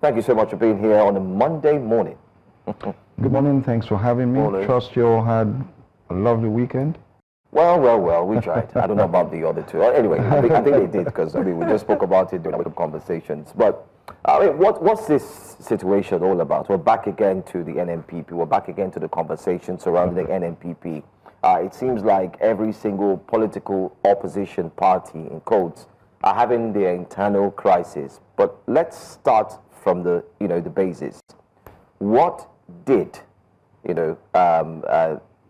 Thank you so much for being here on a Monday morning. Good morning. Thanks for having me. Morning. Trust you all had a lovely weekend. Well, we tried. I don't know about the other two. Anyway, I think they did, because we just spoke about it during our conversations. But what's this situation all about? We're back again to the NNPP. We're back again to the conversation surrounding the NNPP. It seems like every single political opposition party, in quotes, are having their internal crisis. But let's start from the basis. What did Mr.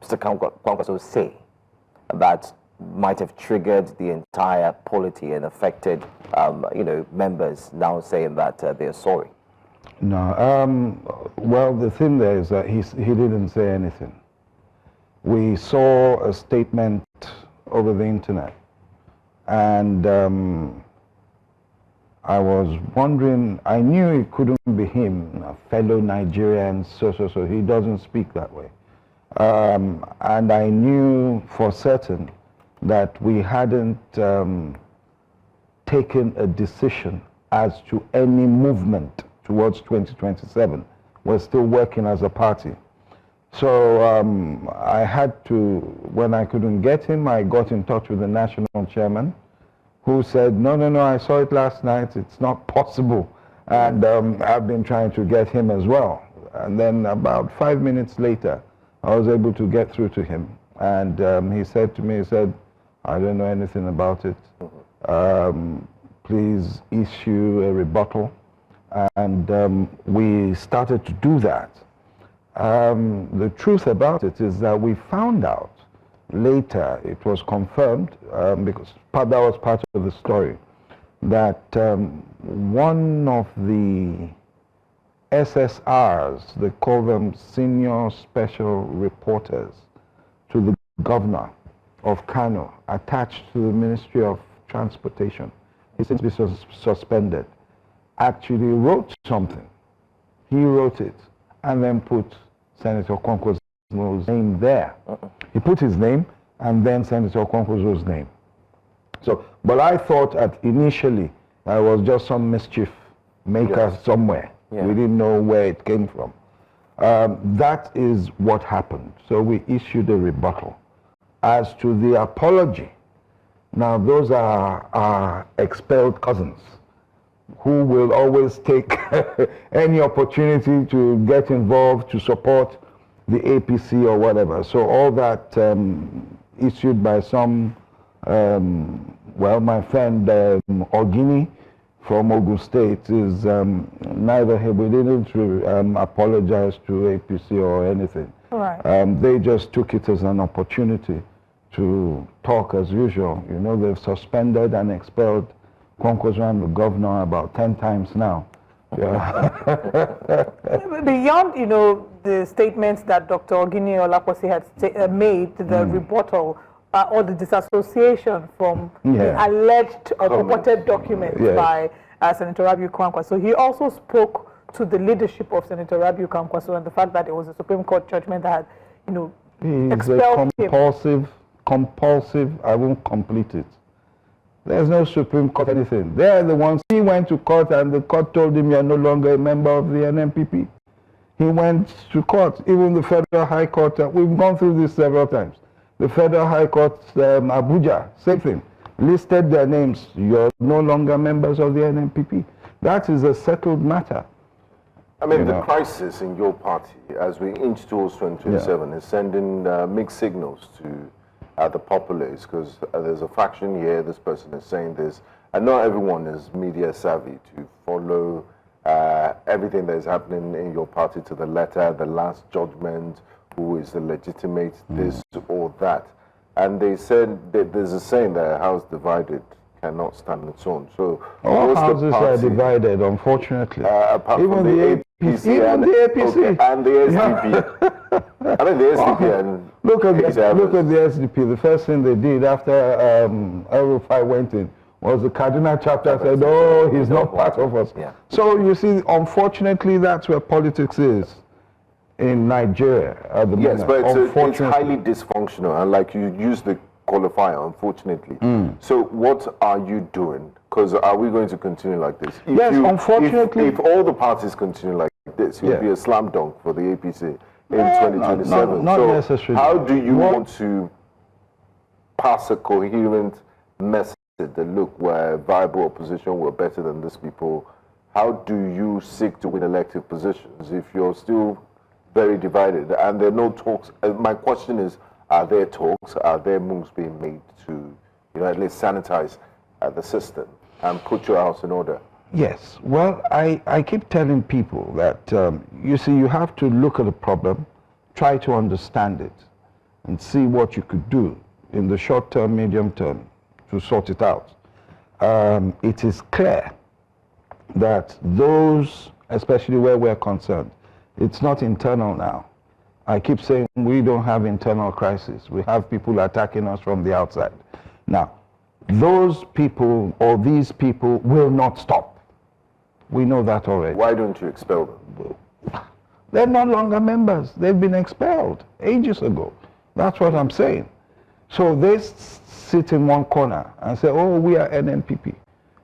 Kwankwaso say that might have triggered the entire polity and affected members now saying that they're sorry? No. Well, the thing there is that he didn't say anything. We saw a statement over the internet, and I was wondering, I knew it couldn't be him, a fellow Nigerian, so he doesn't speak that way. And I knew for certain that we hadn't taken a decision as to any movement towards 2027. We're still working as a party. So I had to, when I couldn't get him, I got in touch with the national chairman, who said, no, I saw it last night, it's not possible. And I've been trying to get him as well. And then about 5 minutes later, I was able to get through to him. And he said to me, I don't know anything about it. Please issue a rebuttal. And we started to do that. The truth about it is that we found out later, it was confirmed, because that was part of the story, that one of the SSRs, they call them senior special reporters to the governor of Kano, attached to the Ministry of Transportation, he's since been suspended, actually wrote something. He wrote it and then put Senator Kwankwaso's name there. He put his name and then Senator Kwankwaso's name. So, but I thought initially I was just some mischief maker somewhere. Yeah. We didn't know where it came from. That is what happened. So we issued a rebuttal. As to the apology, now those are our expelled cousins who will always take any opportunity to get involved, to support the APC or whatever. So all that issued by some, my friend Ogini from Ogun State is neither here. We didn't apologize to APC or anything. Right. They just took it as an opportunity to talk as usual. You know, they've suspended and expelled Kwankwaso and the governor about 10 times now. Yeah. Beyond, the statements that Dr. Ogini Olaposi had made, the rebuttal or the disassociation from the alleged or purported documents by Senator Rabiu Kwankwaso. So he also spoke to the leadership of Senator Rabiu Kwankwaso and the fact that it was a Supreme Court judgment that had, expelled him. Compulsive, I won't complete it. There's no Supreme Court anything. They're the ones, he went to court and the court told him you're no longer a member of the NNPP. He went to court, even the Federal High Court, we've gone through this several times. The Federal High Court, Abuja, same thing, listed their names. You're no longer members of the NNPP. That is a settled matter. I mean, the crisis in your party, as we inch towards 2027, is sending mixed signals to the populace, because there's a faction here, this person is saying this, and not everyone is media savvy to follow everything that is happening in your party to the letter, the last judgment, who is the legitimate, this or that. And they said that there's a saying that a house divided cannot stand its own. So all houses are divided, unfortunately. Apart even from the APC and the APC and the SDP. I mean, the SDP and look at the SDP. The first thing they did after El-Rufai went in was the Cardinal chapter said, "Oh, he's not part of us." Yeah. So you see, unfortunately, that's where politics is in Nigeria at the moment. Yes, but it's highly dysfunctional, and like you use the qualifier, unfortunately. So what are you doing Because are we going to continue like this? Yes, unfortunately. If all the parties continue like this, it will be a slam dunk for the APC in 2027. Not so necessarily. how do you want to pass a coherent message that, look, we're viable opposition, we're better than these people? How do you seek to win elective positions if you're still very divided and there are no talks? My question is, are there talks? Are there moves being made to, at least sanitize the system and put your house in order? Yes. Well, I keep telling people that, you see, you have to look at the problem, try to understand it, and see what you could do in the short term, medium term to sort it out. It is clear that those, especially where we're concerned, it's not internal now. I keep saying we don't have internal crisis. We have people attacking us from the outside. Now, those people or these people will not stop. We know that already. Why don't you expel them? They're no longer members. They've been expelled ages ago. That's what I'm saying. So they sit in one corner and say, oh, we are NNPP.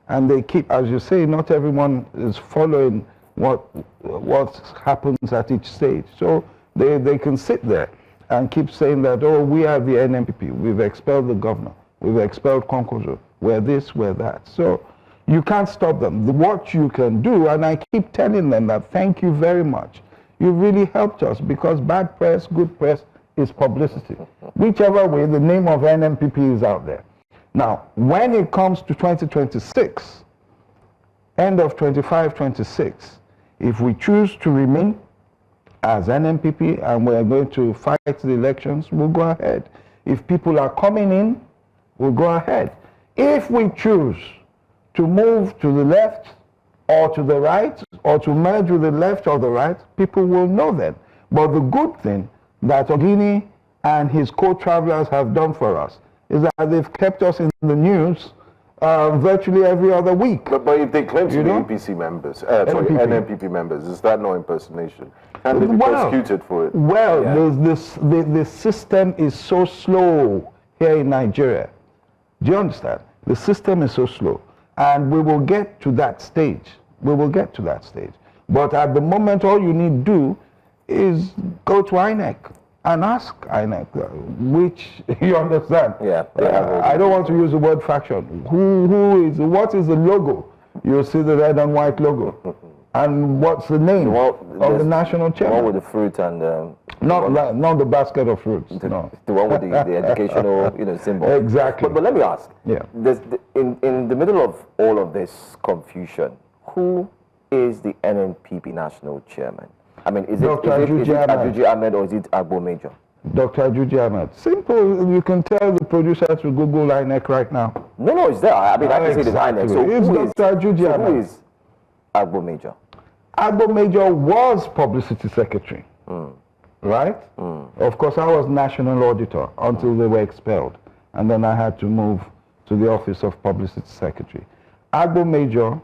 And they keep, as you say, not everyone is following what happens at each stage. So they can sit there and keep saying that, oh, we are the NNPP. We've expelled the governor. We've expelled Kwankwaso. We're this, we're that. So you can't stop them. What you can do, and I keep telling them that, thank you very much. You really helped us, because bad press, good press is publicity. Whichever way, the name of NNPP is out there. Now, when it comes to 2026, end of 25-26, if we choose to remain as NNPP and we're going to fight the elections, we'll go ahead. If people are coming in, we'll go ahead. If we choose to move to the left or to the right, or to merge with the left or the right, people will know then. But the good thing that Ogini and his co-travelers have done for us is that they've kept us in the news virtually every other week. But if they claim to be APC members, NNPP members, is that no impersonation? Can they be prosecuted for it? Well, the system is so slow here in Nigeria. Do you understand? The system is so slow. And we will get to that stage. We will get to that stage. But at the moment, all you need to do is go to INEC and ask INEC, which, you understand? Yeah. I don't want to use the word faction. What is the logo? You'll see the red and white logo. And what's the name of the national chairman? The one with the fruit and... not the basket of fruits, no. The one with the educational symbol. Exactly. But let me ask, yeah. In the middle of all of this confusion, who is the NNPP national chairman? I mean, is it Ajuji Ahmed or is it Agbo Major? Dr. Ajuji Ahmed. Simple. You can tell the producer to Google INEC right now. No, it's there. I mean, I can see the INEC. So it's Dr. Ajuji Ahmed. Who is Agbo Major? Agbo Major was publicity secretary, right? Of course, I was national auditor until they were expelled. And then I had to move to the office of publicity secretary. Agbo Major,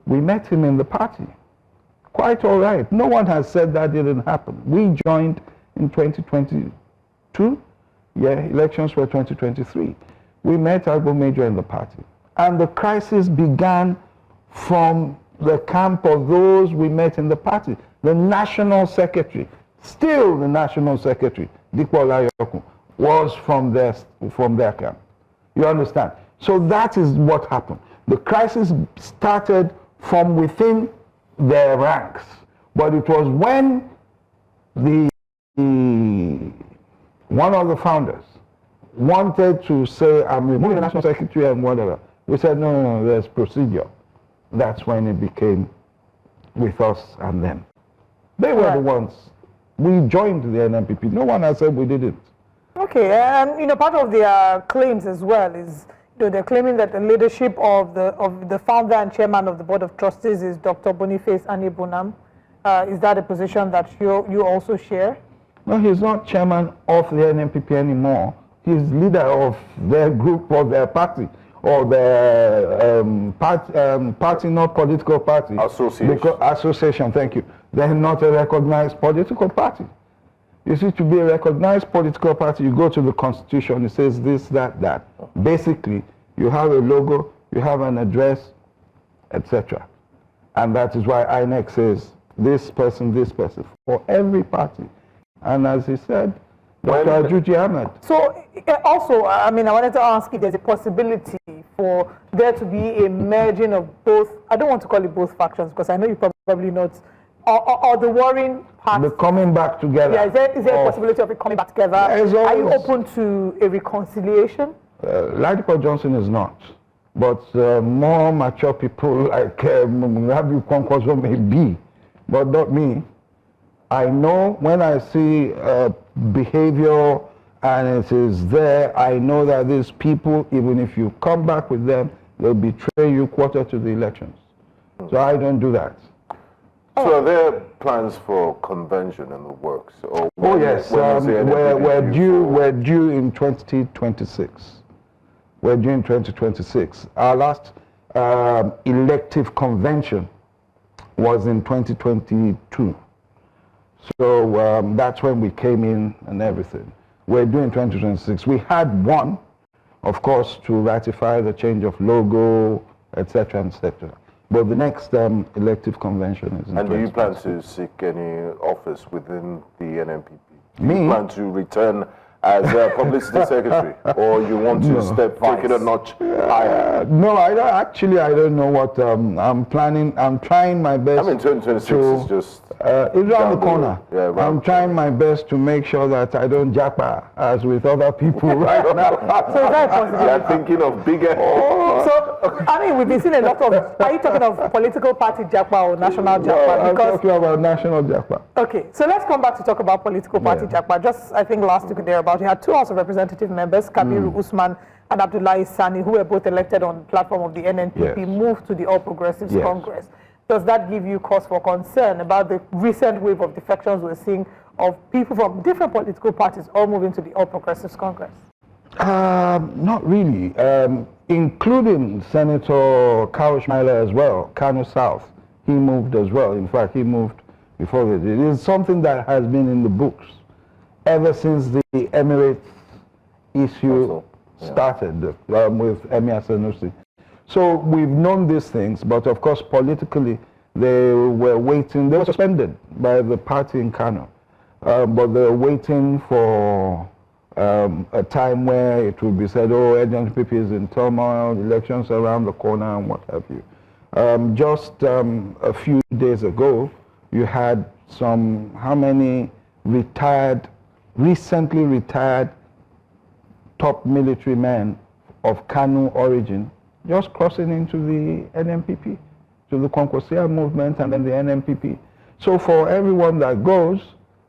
we met him in the party. Quite all right. No one has said that didn't happen. We joined in 2022. Yeah, elections were 2023. We met Agbo Major in the party. And the crisis began from the camp of those we met in the party. The national secretary, still the national secretary, Ladipo Johnson, was from their camp. You understand? So that is what happened. The crisis started from within their ranks. But it was when one of the founders wanted to say, I'm removing the national secretary and whatever. We said, no, there's procedure. That's when it became with us and them. They were the ones. We joined the NNPP. No one has said we didn't. Okay, and part of their claims as well is they're claiming that the leadership of the founder and chairman of the board of trustees is Dr. Boniface Anibunam. Is that a position that you also share? No, he's not chairman of the NNPP anymore. He's leader of their group or their party. Or the party, not political party. Association. Association, thank you. They're not a recognized political party. You see, to be a recognized political party, you go to the constitution, it says this, that, that. Basically, you have a logo, you have an address, etc. And that is why INEC says this person, for every party. And as he said, Dr. Ajuji Ahmed. So also, I mean, I wanted to ask if there's a possibility for there to be a merging of both, I don't want to call it both factions, because I know you probably not, or the warring parties. The coming back together. Yeah, is there a possibility of it coming back together? Are you open to a reconciliation? Ladipo Johnson is not. But more mature people like Rabiu Kwankwaso may be, but not me. I know when I see behavior and it is there, I know that these people, even if you come back with them, they'll betray you quarter to the elections. So I don't do that. So are there plans for convention in the works? Or oh yes, we're due in 2026. We're due in 2026. Our last elective convention was in 2022. So that's when we came in and everything. We're doing 2026. We had one, of course, to ratify the change of logo, etc., etc. But the next elective convention is in 2026. And do you plan to seek any office within the NNPP? Me? Do you plan to return as a publicity secretary, or you want to take it a notch higher? No, I don't know what I'm planning. I'm trying my best. I mean, 2026 is just... it's around the corner. Yeah, I'm trying my best to make sure that I don't japa as with other people right now. So is that possible? You're thinking of bigger... So, I mean, we've been seeing a lot of... Are you talking of political party japa or national japa? No, I'm talking about national japa. Okay, so let's come back to talk about political party japa. Just, I think, last week thereabout, you had two House of Representative members, Kabiru Usman and Abdullahi Sani, who were both elected on the platform of the NNPP, moved to the All Progressives Congress. Does that give you cause for concern about the recent wave of defections we're seeing of people from different political parties all moving to the All Progressives Congress? Not really, including Senator Kaushmaila as well, Kano South. He moved as well. In fact, he moved before this. It is something that has been in the books ever since the Emirates issue started with Emir Sanusi. So we've known these things, but of course politically they were waiting. They were suspended by the party in Kano, but they're waiting for a time where it will be said, oh, NNPP is in turmoil, elections around the corner and what have you. Just a few days ago, you had how many recently retired top military men of Kano origin just crossing into the NNPP, to the Kwankwaso movement and then the NNPP. So for everyone that goes,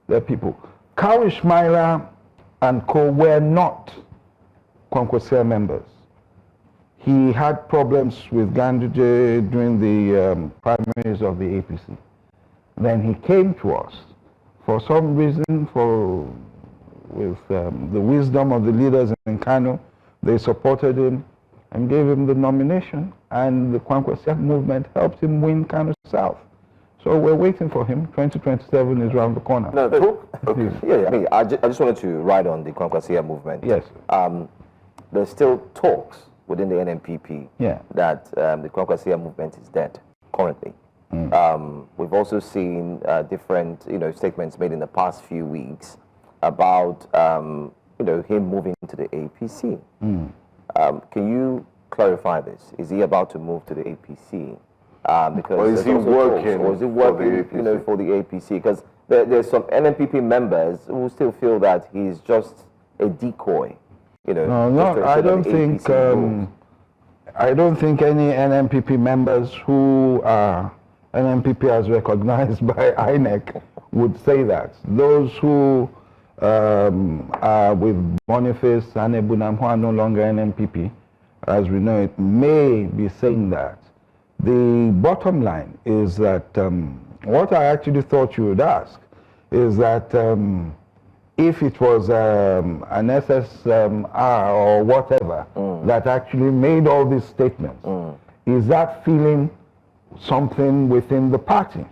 there are people. Kaushmaila and co were not Kwankwaso members. He had problems with Ganduje during the primaries of the APC. Then he came to us. For some reason, with the wisdom of the leaders in Kano, they supported him and gave him the nomination, and the Kwankwaso movement helped him win Kano South. So we're waiting for him. 2027 is around the corner. No, I mean, I just wanted to write on the Kwankwaso movement. Yes. There's still talks within the NNPP that the Kwankwaso movement is dead currently. We've also seen different, statements made in the past few weeks about, him moving to the APC. Can you clarify this? Is he about to move to the APC? Because or is he working? Or is he working, for the APC? Because there's some NNPP members who still feel that he's just a decoy. No, I don't think. I don't think any NNPP members who are NNPP as recognized by INEC would say that. Those who are with Boniface and Ebunam, who are no longer NNPP, as we know it, may be saying that. The bottom line is that what I actually thought you would ask is that if it was an SSR or whatever that actually made all these statements, is that feeling something within the party,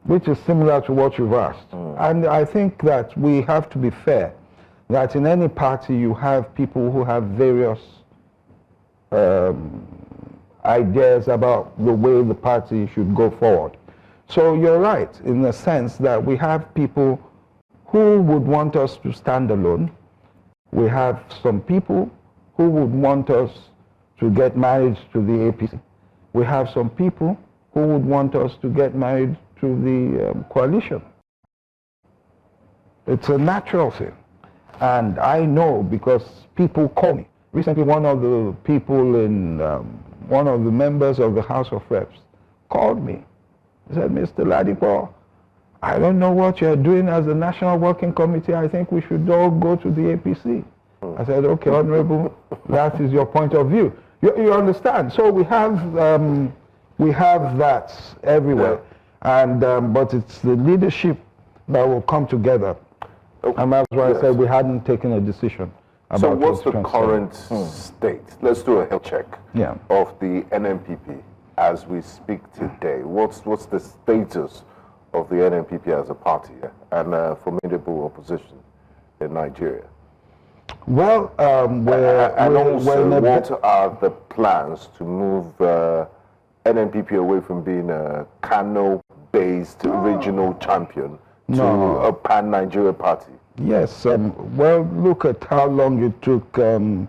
which is similar to what you've asked. And I think that we have to be fair, that in any party you have people who have various ideas about the way the party should go forward. So you're right in the sense that we have people who would want us to stand alone. We have some people who would want us to get married to the APC. We have some people who would want us to get married to the coalition. It's a natural thing. And I know because people call me. Recently, one of the people in, one of the members of the House of Reps called me. He said, Mr. Ladipo, I don't know what you're doing as the National Working Committee. I think we should all go to the APC. I said, okay, Honorable, that is your point of view. You understand? So we have that everywhere. And, but it's the leadership that will come together. Okay. And that's why I said we hadn't taken a decision. So what's the current state? Let's do a health check of the NNPP as we speak today. What's the status of the NNPP as a party and formidable opposition in Nigeria? Well, what are the plans to move NNPP away from being a Kano-based regional champion to a pan-Nigeria party? Yes. Well, look at how long it took the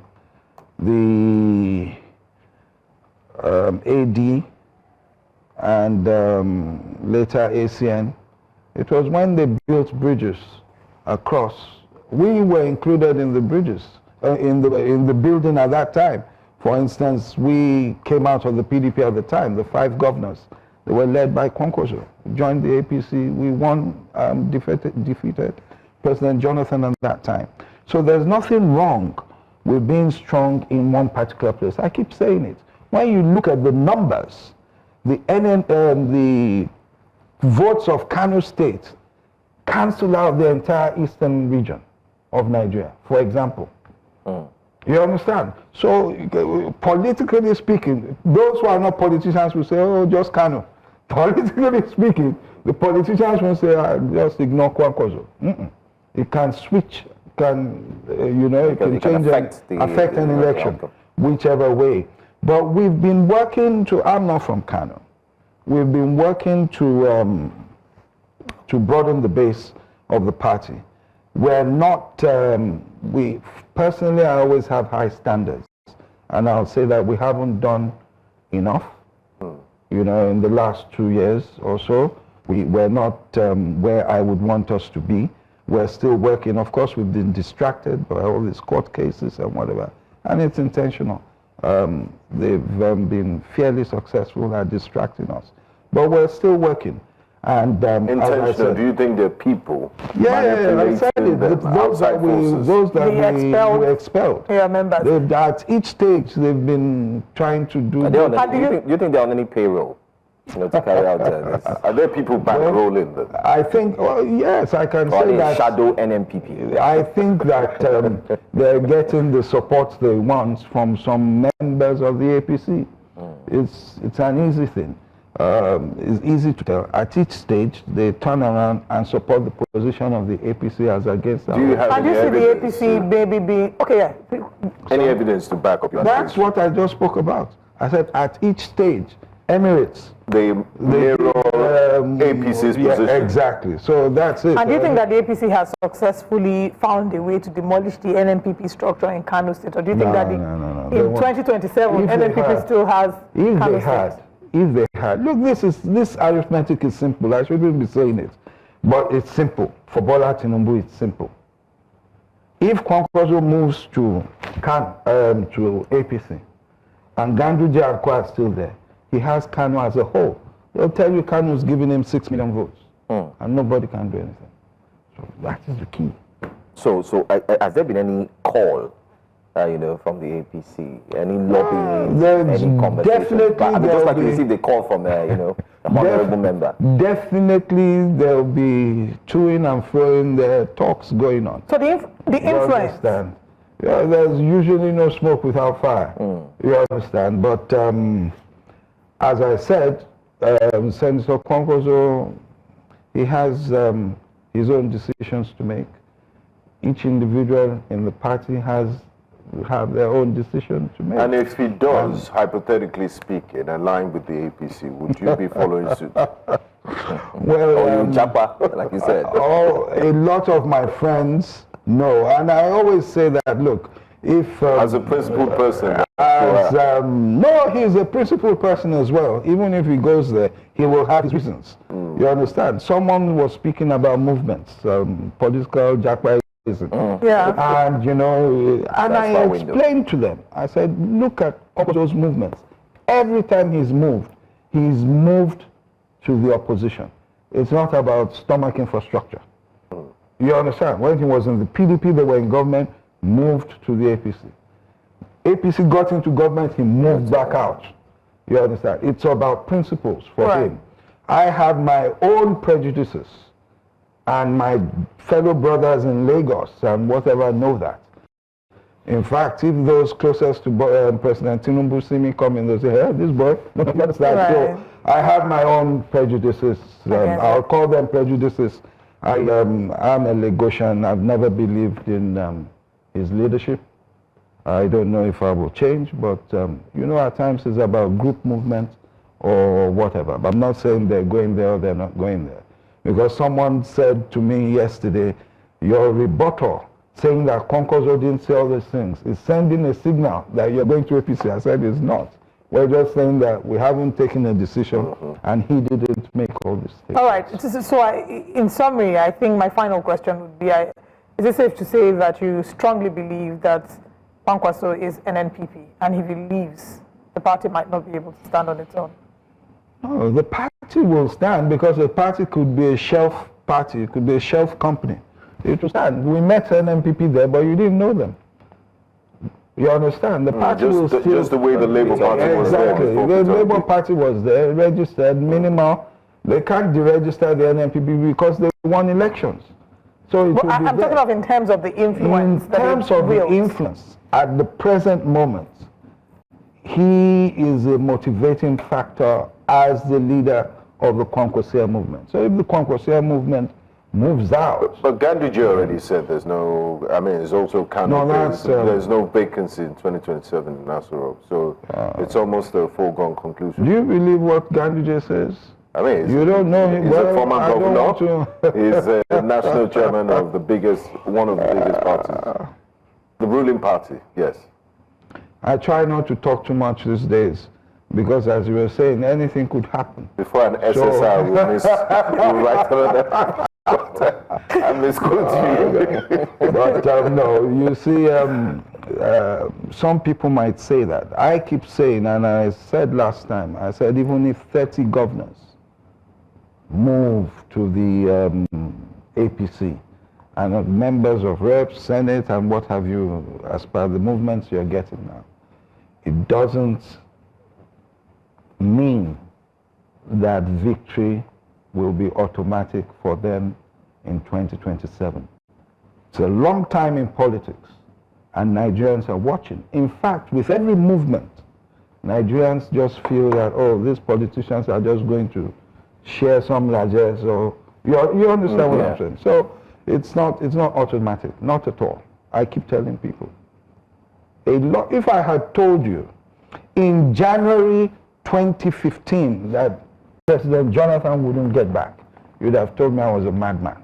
AD and later ACN. It was when they built bridges across. We were included in the bridges, in the building at that time. For instance, we came out of the PDP at the time, the 5 governors. They were led by Kwankwaso. Joined the APC. We won, defeated President Jonathan at that time. So there's nothing wrong with being strong in one particular place. I keep saying it. When you look at the numbers, the votes of Kano State cancel out the entire eastern region of Nigeria, for example. You understand? So politically speaking, those who are not politicians will say, oh, just Kano. Politically speaking, the politicians will say, just ignore Kwankwaso. It can switch, it can change and affect an election, whichever way. But we've been working to, I'm not from Kano, we've been working to broaden the base of the party. We're not, personally, I always have high standards. And I'll say that we haven't done enough, in the last 2 years or so. We're not where I would want us to be. We're still working. Of course, we've been distracted by all these court cases and whatever. And it's intentional. They've been fairly successful at distracting us. But we're still working. And intentional. Do you think there are people? Yeah, I said it. Those that we expelled. Yeah, members. At each stage, they've been trying to do. Do you think they're on any payroll? To carry out this? Are there people bankrolling them? I think, yes, I can say that. Shadow NNPP. I think that they're getting the support they want from some members of the APC. It's an easy thing. It's easy to tell. At each stage, they turn around and support the position of the APC as against. Do you have any evidence? See the APC maybe being any evidence to back up your? That's what I just spoke about. I said at each stage, Emirates. They mirror APC's position. Exactly. So that's it. And do you think that the APC has successfully found a way to demolish the NNPP structure in Kano State? Or do you think that in 2027, NNPP still has Kano State? If they had, look, this arithmetic is simple. I shouldn't be saying it, but it's simple. For Bola Tinubu, it's simple. If Kwankwaso moves to APC, and Ganduje and Kwa are still there, he has Kano as a whole. They'll tell you Kano is giving him 6 million votes, and nobody can do anything. So that is the key. So has there been any call? From the APC, any lobbying, any conversation? Definitely, just like you received a call from a honorable member. Definitely, there'll be toing and froing. There are talks going on. So the influence. Yeah, there's usually no smoke without fire. You understand? But as I said, Senator Kwankwaso, he has his own decisions to make. Each individual in the party has have their own decision to make. And if he does, hypothetically speaking, align with the APC, would you be following suit? Well, or you japa, like you said. A lot of my friends know, and I always say that, look, if... as a principled person. No, he's a principled person as well. Even if he goes there, he will have his reasons. You understand? Someone was speaking about movements, political japa. Yeah. And, you know, and I explained to them, I said, look at all those movements. Every time he's moved to the opposition. It's not about stomach infrastructure. You understand? When he was in the PDP, they were in government, moved to the APC. APC got into government, he moved back out. You understand? It's about principles for him. I have my own prejudices, and my fellow brothers in Lagos and whatever know that. In fact, if those closest to President Tinubu see me coming, they say, hey, this boy, that's that. So I have my own prejudices. I'll call them prejudices. I'm a Lagosian. I've never believed in his leadership. I don't know if I will change, but you know, at times it's about group movement or whatever. But I'm not saying they're going there or they're not going there. Because someone said to me yesterday, your rebuttal saying that Kwankwaso didn't say all these things is sending a signal that you're going to APC. I said it's not. We're just saying that we haven't taken a decision and he didn't make all these things. All right. So in summary, I think my final question would be, is it safe to say that you strongly believe that Kwankwaso is NNPP, and if he leaves, the party might not be able to stand on its own? No, the party will stand, because the party could be a shelf party, it could be a shelf company. It will stand. We met NNPP there, but you didn't know them. You understand? The party will still... Just the way the Labour Party was there. Exactly. The Labour Party was there, registered, minimal. They can't deregister the NNPP because they won elections. So it I'm talking of in terms of the influence. In terms of the influence, at the present moment, he is a motivating factor as the leader of the Kwankwaso movement. So if the Kwankwaso movement moves out... But Gandhiji already said there's no... I mean, it's also Kano. There's no vacancy in 2027 in Nasarawa. So it's almost a foregone conclusion. Do you believe what Gandhiji says? I mean, you don't know him. He's a former governor. He's a national chairman of the one of the biggest parties. The ruling party, yes. I try not to talk too much these days, because as you were saying, anything could happen. Before an SSR will write another. I misquote you. But no, you see, some people might say that. I keep saying, and I said last time, I said even if 30 governors move to the APC, and members of Reps, Senate, and what have you, as per the movements you're getting now, it doesn't mean that victory will be automatic for them in 2027. It's a long time in politics, and Nigerians are watching. In fact, with every movement, Nigerians just feel that, oh, these politicians are just going to share some largesse, or you understand what I'm saying? So it's not automatic, not at all. I keep telling people. If I had told you in January 2015 that President Jonathan wouldn't get back, you'd have told me I was a madman.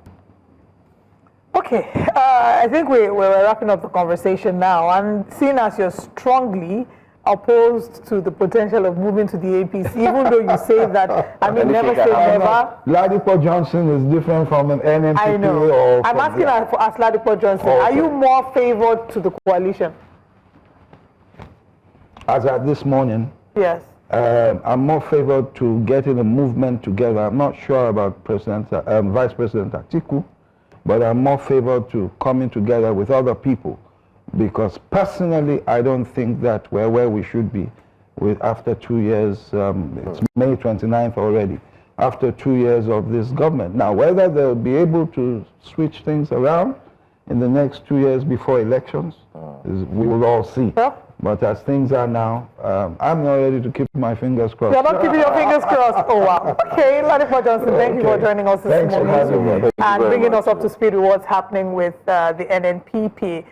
Okay, I think we're wrapping up the conversation now, and seeing as you're strongly opposed to the potential of moving to the APC, even though you say that, I mean, never say never. Ladipo Johnson is different from an NNPP. I know. I'm asking as Ladipo Johnson, are you more favored to the coalition? As at this morning, yes. I'm more favored to getting a movement together. I'm not sure about Vice President Atiku, but I'm more favored to coming together with other people, because personally I don't think that we're where we should be after 2 years. It's May 29th already, after 2 years of this government. Now, whether they'll be able to switch things around in the next 2 years before elections, we will all see. Yeah. But as things are now, I'm not ready to keep my fingers crossed. You're not keeping your fingers crossed? Oh, wow. Okay, Ladipo Johnson, thank you for joining us this morning and bringing us up to speed with what's happening with the NNPP.